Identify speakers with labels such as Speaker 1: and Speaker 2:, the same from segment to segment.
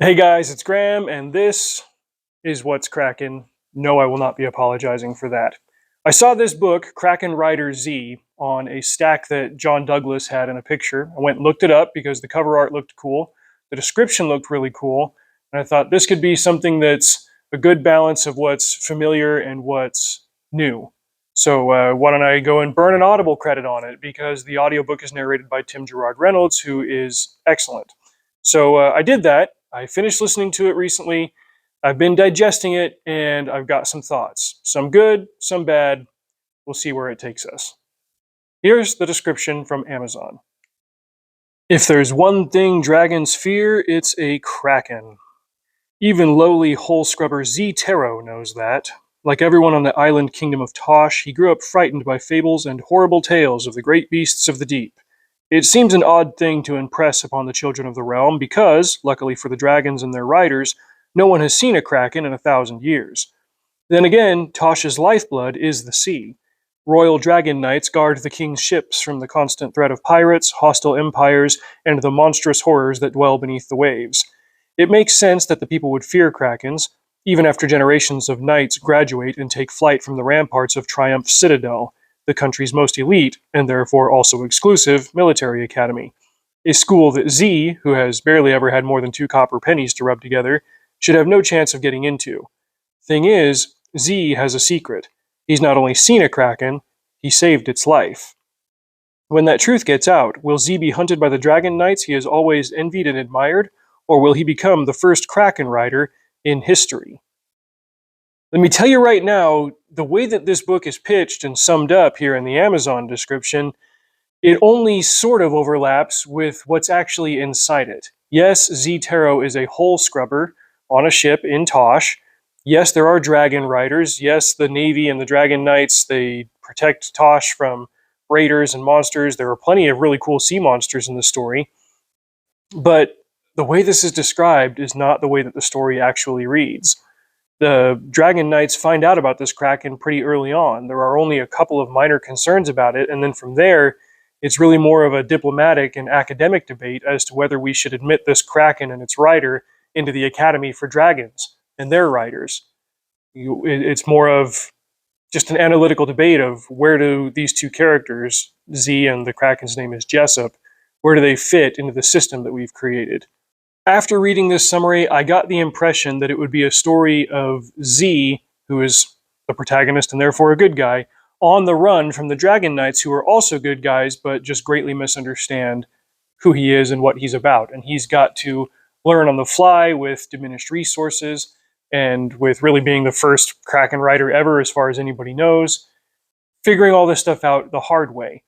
Speaker 1: Hey guys, it's Graham, and this is What's Kraken. No, I will not be apologizing for that. I saw this book, KRAKEN Rider Z, on a stack that John Douglas had in a picture. I went and looked it up because the cover art looked cool, the description looked really cool, and I thought this could be something that's a good balance of what's familiar and what's new. So why don't I go and burn an Audible credit on it, because the audiobook is narrated by Tim Gerard Reynolds, who is excellent. So I did that. I finished listening to it recently. I've been digesting it, and I've got some thoughts. Some good, some bad. We'll see where it takes us. Here's the description from Amazon. If there's one thing dragons fear, it's a kraken. Even lowly hole scrubber Z Taro knows that. Like everyone on the island kingdom of Tosh, he grew up frightened by fables and horrible tales of the great beasts of the deep. It seems an odd thing to impress upon the children of the realm because, luckily for the dragons and their riders, no one has seen a kraken in 1,000 years. Then again, Tosh's lifeblood is the sea. Royal dragon knights guard the king's ships from the constant threat of pirates, hostile empires, and the monstrous horrors that dwell beneath the waves. It makes sense that the people would fear krakens, even after generations of knights graduate and take flight from the ramparts of Triumph Citadel, the country's most elite, and therefore also exclusive, military academy. A school that Z, who has barely ever had more than 2 copper pennies to rub together, should have no chance of getting into. Thing is, Z has a secret. He's not only seen a kraken, he saved its life. When that truth gets out, will Z be hunted by the dragon knights he has always envied and admired, or will he become the first kraken rider in history? Let me tell you right now, the way that this book is pitched and summed up here in the Amazon description, it only sort of overlaps with what's actually inside it. Yes, Z Taro is a hole scrubber on a ship in Tosh. Yes, there are dragon riders. Yes, the Navy and the Dragon Knights, they protect Tosh from raiders and monsters. There are plenty of really cool sea monsters in the story. But the way this is described is not the way that the story actually reads. The Dragon Knights find out about this kraken pretty early on. There are only a couple of minor concerns about it, and then from there, it's really more of a diplomatic and academic debate as to whether we should admit this kraken and its rider into the Academy for Dragons and their riders. It's more of just an analytical debate of where do these two characters, Z and the kraken's name is Jessup, where do they fit into the system that we've created? After reading this summary, I got the impression that it would be a story of Z, who is the protagonist and therefore a good guy, on the run from the Dragon Knights, who are also good guys, but just greatly misunderstand who he is and what he's about. And he's got to learn on the fly with diminished resources and with really being the first Kraken rider ever, as far as anybody knows, figuring all this stuff out the hard way.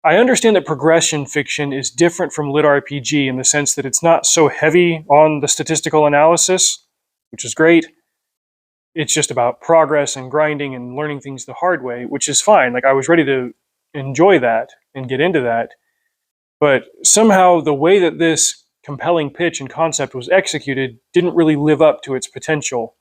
Speaker 1: I understand that progression fiction is different from LitRPG in the sense that it's not so heavy on the statistical analysis, which is great. It's just about progress and grinding and learning things the hard way, which is fine. Like, I was ready to enjoy that and get into that. But somehow the way that this compelling pitch and concept was executed didn't really live up to its potential.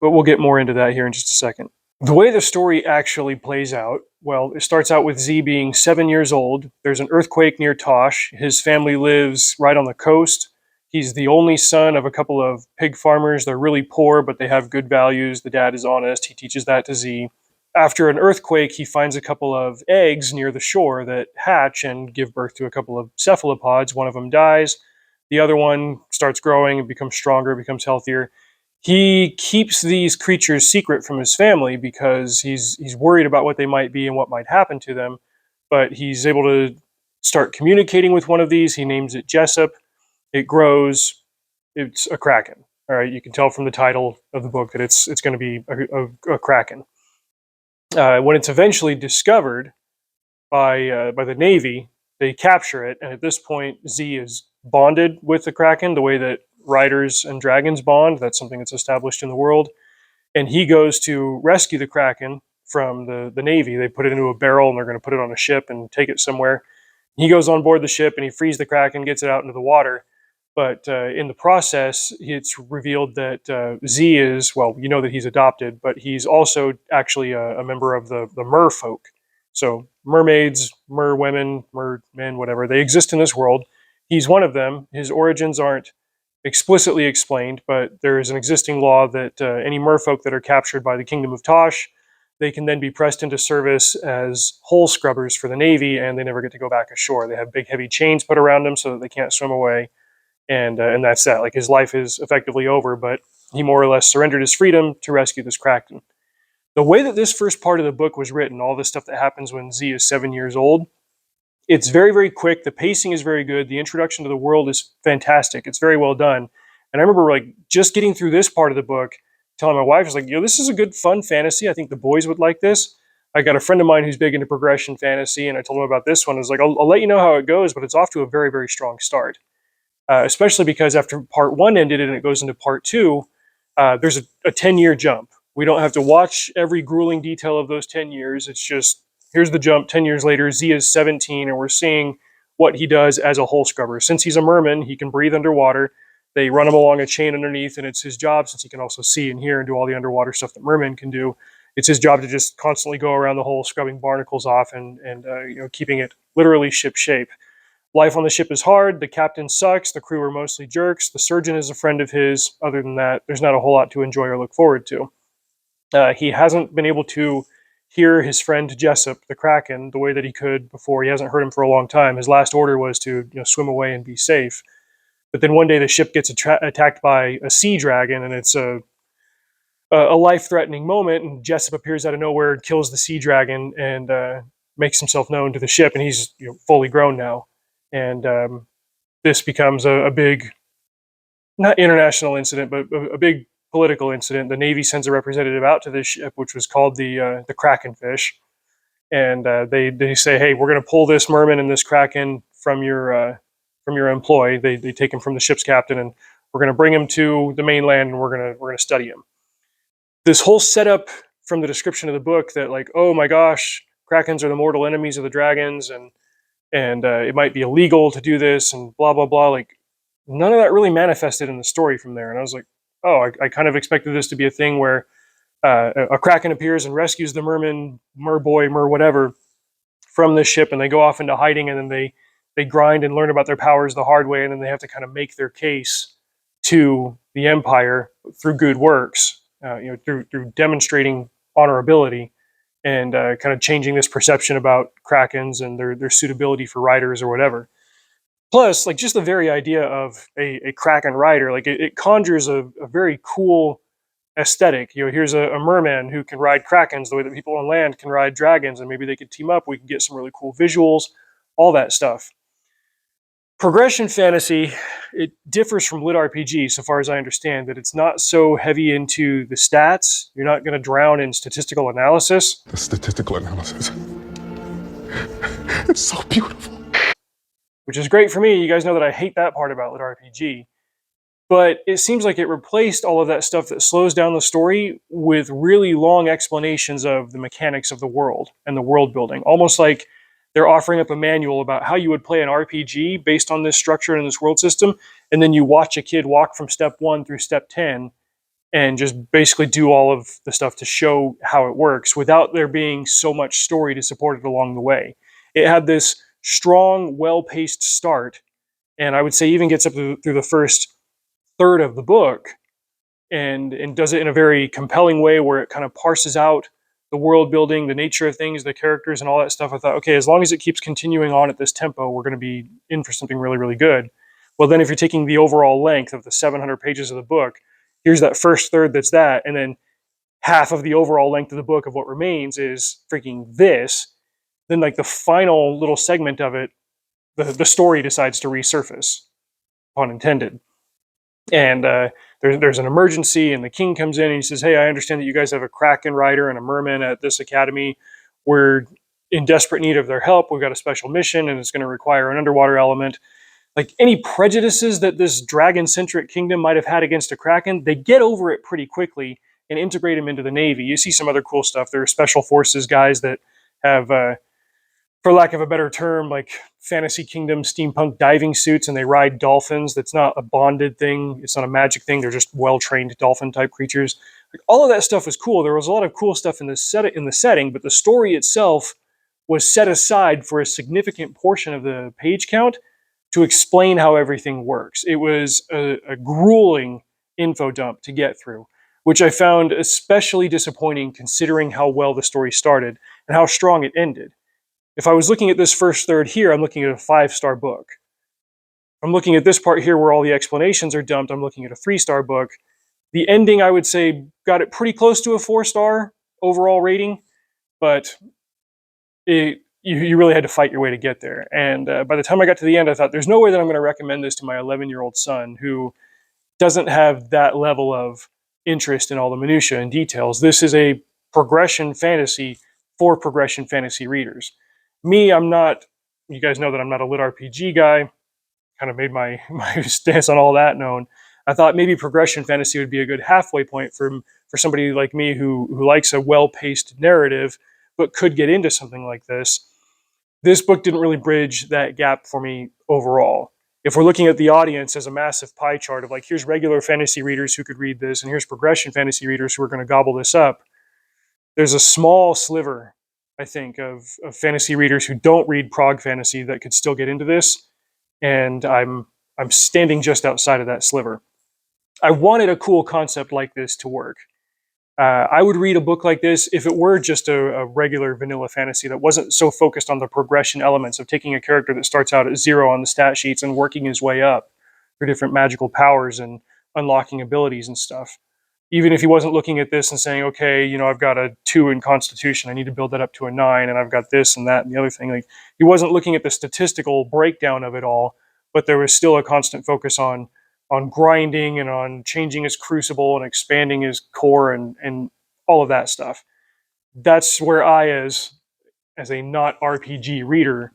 Speaker 1: But we'll get more into that here in just a second. The way the story actually plays out, well, it starts out with Z being 7 years old. There's an earthquake near Tosh. His family lives right on the coast. He's the only son of a couple of pig farmers. They're really poor, but they have good values. The dad is honest. He teaches that to Z. After an earthquake, he finds a couple of eggs near the shore that hatch and give birth to a couple of cephalopods. One of them dies. The other one starts growing and becomes stronger, becomes healthier. He keeps these creatures secret from his family because he's worried about what they might be and what might happen to them. But he's able to start communicating with one of these. He names it Jessup. It grows. It's a kraken. All right, you can tell from the title of the book that it's going to be a kraken. When it's eventually discovered by the Navy, they capture it, and at this point, Z is bonded with the kraken the way that riders and dragons bond. That's something that's established in the world. And he goes to rescue the kraken from the Navy. They put it into a barrel, and they're going to put it on a ship and take it somewhere. He goes on board the ship, and he frees the kraken, gets it out into the water. But in the process, it's revealed that Z is, well, you know that he's adopted, but he's also actually a member of the merfolk. So mermaids, merwomen, mermen, whatever, they exist in this world. He's one of them. His origins aren't explicitly explained, but there is an existing law that any merfolk that are captured by the Kingdom of Tosh, they can then be pressed into service as hull scrubbers for the Navy, and they never get to go back ashore. They have big, heavy chains put around them so that they can't swim away, and that's that. Like his life is effectively over, but he more or less surrendered his freedom to rescue this Kraken. The way that this first part of the book was written, all this stuff that happens when Z is 7 years old, it's very, very quick. The pacing is very good. The introduction to the world is fantastic. It's very well done. And I remember like just getting through this part of the book, telling my wife, I was like, this is a good, fun fantasy. I think the boys would like this. I got a friend of mine who's big into progression fantasy, and I told him about this one. I was like, I'll let you know how it goes, but it's off to a very, very strong start. Especially because after part one ended and it goes into part two, there's a 10-year jump. We don't have to watch every grueling detail of those 10 years. It's just, here's the jump 10 years later. Z is 17, and we're seeing what he does as a hole scrubber. Since he's a merman, he can breathe underwater. They run him along a chain underneath, and it's his job, since he can also see and hear and do all the underwater stuff that mermen can do. It's his job to just constantly go around the hole, scrubbing barnacles off and keeping it literally ship shape. Life on the ship is hard. The captain sucks. The crew are mostly jerks. The surgeon is a friend of his. Other than that, there's not a whole lot to enjoy or look forward to. He hasn't been able to hear his friend Jessup, the Kraken, the way that he could before. He hasn't heard him for a long time. His last order was to swim away and be safe. But then one day the ship gets attacked by a sea dragon, and it's a life-threatening moment. And Jessup appears out of nowhere and kills the sea dragon and makes himself known to the ship. And he's fully grown now. And this becomes a big, not international incident, but a big political incident. The Navy sends a representative out to this ship, which was called the Kraken fish, and they say, "Hey, we're going to pull this merman and this Kraken from your employ." They take him from the ship's captain, and we're going to bring him to the mainland, and we're going to study him. This whole setup from the description of the book that, like, oh my gosh, Krakens are the mortal enemies of the dragons, and it might be illegal to do this, and blah blah blah. Like, none of that really manifested in the story from there. And I was like, oh, I kind of expected this to be a thing where a Kraken appears and rescues the merman, merboy, mer whatever from the ship, and they go off into hiding, and then they grind and learn about their powers the hard way, and then they have to kind of make their case to the Empire through good works, through demonstrating honorability and kind of changing this perception about Krakens and their suitability for riders or whatever. Plus, like, just the very idea of a Kraken rider, like it conjures a very cool aesthetic. Here's a merman who can ride Krakens the way that people on land can ride dragons, and maybe they could team up. We can get some really cool visuals, all that stuff. Progression fantasy, it differs from LitRPG so far as I understand, that it's not so heavy into the stats. You're not going to drown in statistical analysis.
Speaker 2: The statistical analysis. It's so beautiful.
Speaker 1: Which is great for me. You guys know that I hate that part about LitRPG. But it seems like it replaced all of that stuff that slows down the story with really long explanations of the mechanics of the world and the world building. Almost like they're offering up a manual about how you would play an RPG based on this structure and this world system, and then you watch a kid walk from step 1 through step 10 and just basically do all of the stuff to show how it works without there being so much story to support it along the way. It had this strong, well-paced start, and I would say even gets up through the first third of the book, and does it in a very compelling way where it kind of parses out the world building, the nature of things, the characters, and all that stuff. I thought, okay, as long as it keeps continuing on at this tempo, we're going to be in for something really, really good. Well, then if you're taking the overall length of the 700 pages of the book, here's that first third that's that, and then half of the overall length of the book of what remains is freaking this. Then, like, the final little segment of it, the story decides to resurface, pun intended. And there's an emergency, and the king comes in and he says, "Hey, I understand that you guys have a Kraken rider and a merman at this academy. We're in desperate need of their help. We've got a special mission, and it's going to require an underwater element." Like, any prejudices that this dragon-centric kingdom might have had against a Kraken, they get over it pretty quickly and integrate them into the Navy. You see some other cool stuff. There are special forces guys that have, for lack of a better term, like Fantasy Kingdom steampunk diving suits, and they ride dolphins. That's not a bonded thing. It's not a magic thing. They're just well-trained dolphin-type creatures. Like, all of that stuff was cool. There was a lot of cool stuff in the setting, but the story itself was set aside for a significant portion of the page count to explain how everything works. It was a grueling info dump to get through, which I found especially disappointing considering how well the story started and how strong it ended. If I was looking at this first third here, I'm looking at a 5-star book. I'm looking at this part here where all the explanations are dumped, I'm looking at a 3-star book. The ending, I would say, got it pretty close to a 4-star overall rating, but you really had to fight your way to get there. And by the time I got to the end, I thought, there's no way that I'm going to recommend this to my 11-year-old son who doesn't have that level of interest in all the minutiae and details. This is a progression fantasy for progression fantasy readers. Me, I'm not, you guys know that I'm not a LitRPG guy, kind of made my stance on all that known. I thought maybe progression fantasy would be a good halfway point for somebody like me who likes a well-paced narrative, but could get into something like this. This book didn't really bridge that gap for me overall. If we're looking at the audience as a massive pie chart of like, here's regular fantasy readers who could read this, and here's progression fantasy readers who are going to gobble this up, there's a small sliver, I think, of fantasy readers who don't read prog fantasy that could still get into this, and I'm standing just outside of that sliver. I wanted a cool concept like this to work. I would read a book like this if it were just a regular vanilla fantasy that wasn't so focused on the progression elements of taking a character that starts out at 0 on the stat sheets and working his way up through different magical powers and unlocking abilities and stuff. Even if he wasn't looking at this and saying, okay, I've got a 2 in Constitution, I need to build that up to a 9, and I've got this and that and the other thing. Like, he wasn't looking at the statistical breakdown of it all, but there was still a constant focus on grinding and on changing his crucible and expanding his core and all of that stuff. That's where I, as a not RPG reader,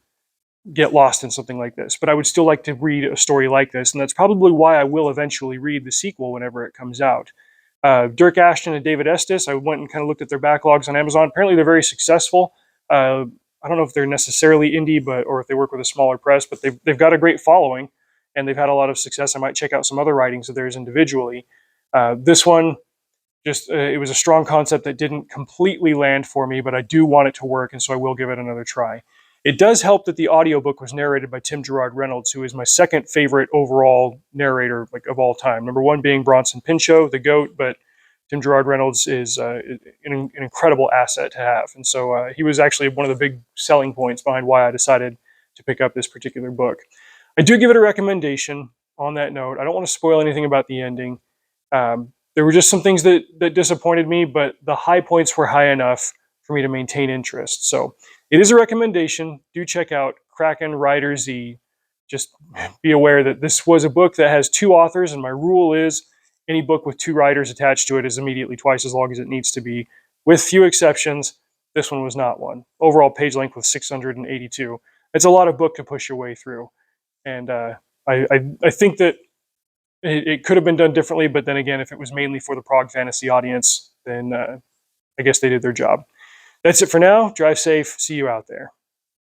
Speaker 1: get lost in something like this. But I would still like to read a story like this, and that's probably why I will eventually read the sequel whenever it comes out. Dirk Ashton and David Estes, I went and kind of looked at their backlogs on Amazon. Apparently they're very successful. I don't know if they're necessarily indie, or if they work with a smaller press, but they've got a great following, and they've had a lot of success. I might check out some other writings of theirs individually. This one, it was a strong concept that didn't completely land for me, but I do want it to work, and so I will give it another try. It does help that the audiobook was narrated by Tim Gerard Reynolds, who is my second favorite overall narrator of all time. Number 1 being Bronson Pinchot, the GOAT, but Tim Gerard Reynolds is an incredible asset to have. And so he was actually one of the big selling points behind why I decided to pick up this particular book. I do give it a recommendation on that note. I don't want to spoil anything about the ending. There were just some things that disappointed me, but the high points were high enough for me to maintain interest. So it is a recommendation. Do check out KRAKEN Rider Z. Just be aware that this was a book that has 2 authors, and my rule is any book with 2 writers attached to it is immediately twice as long as it needs to be, with few exceptions. This one was not one. Overall page length was 682. It's a lot of book to push your way through. And I think that it could have been done differently, but then again, if it was mainly for the prog fantasy audience, then I guess they did their job. That's it for now. Drive safe. See you out there.